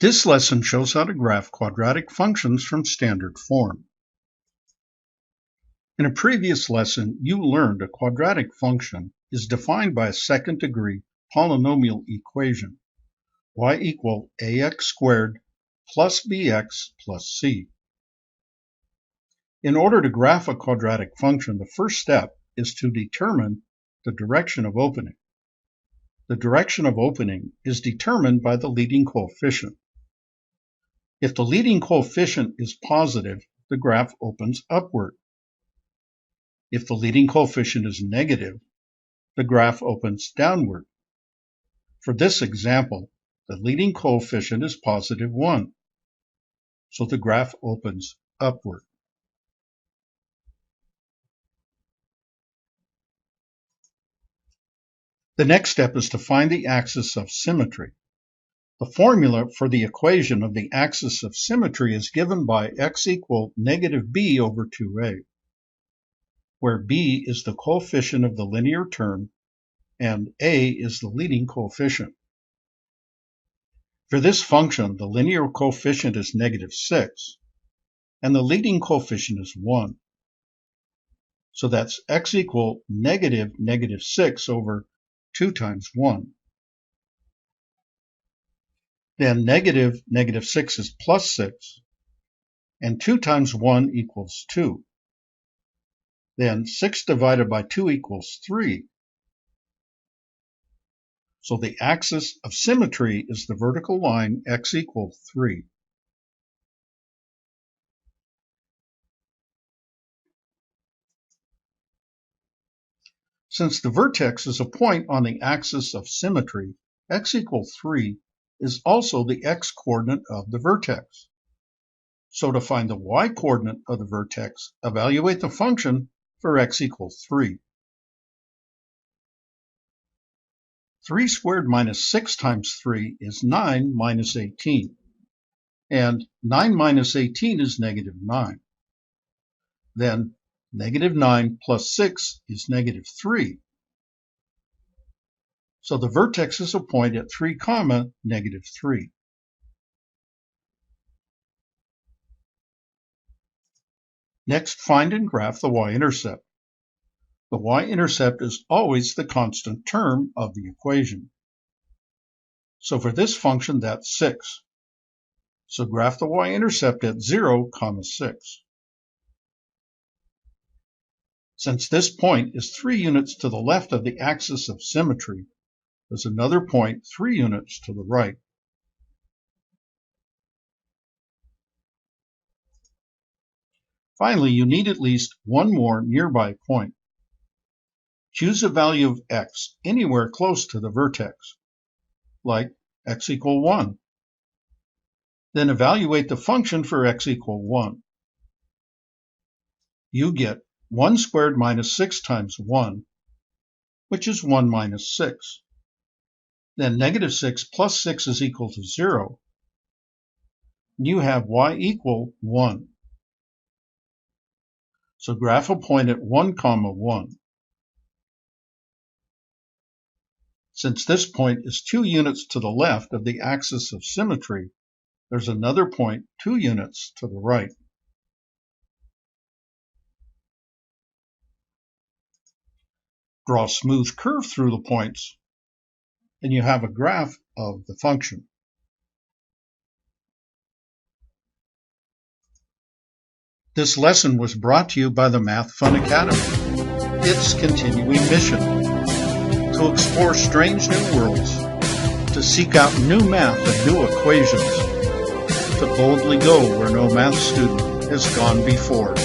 This lesson shows how to graph quadratic functions from standard form. In a previous lesson, you learned a quadratic function is defined by a second-degree polynomial equation, y equal ax squared plus bx plus c. In order to graph a quadratic function, the first step is to determine the direction of opening. The direction of opening is determined by the leading coefficient. If the leading coefficient is positive, the graph opens upward. If the leading coefficient is negative, the graph opens downward. For this example, the leading coefficient is positive 1, so the graph opens upward. The next step is to find the axis of symmetry. The formula for the equation of the axis of symmetry is given by x equal negative b over 2a, where b is the coefficient of the linear term and a is the leading coefficient. For this function, the linear coefficient is negative 6, and the leading coefficient is 1. So that's x equal negative 6 over 2 times 1. Then negative 6 is plus 6, and 2 times 1 equals 2. Then 6 divided by 2 equals 3. So the axis of symmetry is the vertical line x equals 3. Since the vertex is a point on the axis of symmetry, x equals 3 is also the x-coordinate of the vertex. So to find the y-coordinate of the vertex, evaluate the function for x equals 3. 3 squared minus 6 times 3 is 9 minus 18. And 9 minus 18 is negative 9. Then negative 9 plus 6 is negative 3. So the vertex is a point at 3, negative 3. Next, find and graph the y-intercept. The y-intercept is always the constant term of the equation. So for this function, that's 6. So graph the y-intercept at 0, 6. Since this point is 3 units to the left of the axis of symmetry, there's another point 3 units to the right. Finally, you need at least one more nearby point. Choose a value of x anywhere close to the vertex, like x equal 1. Then evaluate the function for x equal 1. You get 1 squared minus 6 times 1, which is 1 minus 6. Then negative 6 plus 6 is equal to 0. You have y equal 1. So graph a point at 1, 1. Since this point is 2 units to the left of the axis of symmetry, there's another point 2 units to the right. Draw a smooth curve through the points, and you have a graph of the function. This lesson was brought to you by the Math Fun Academy. Its continuing mission: to explore strange new worlds, to seek out new math and new equations, to boldly go where no math student has gone before.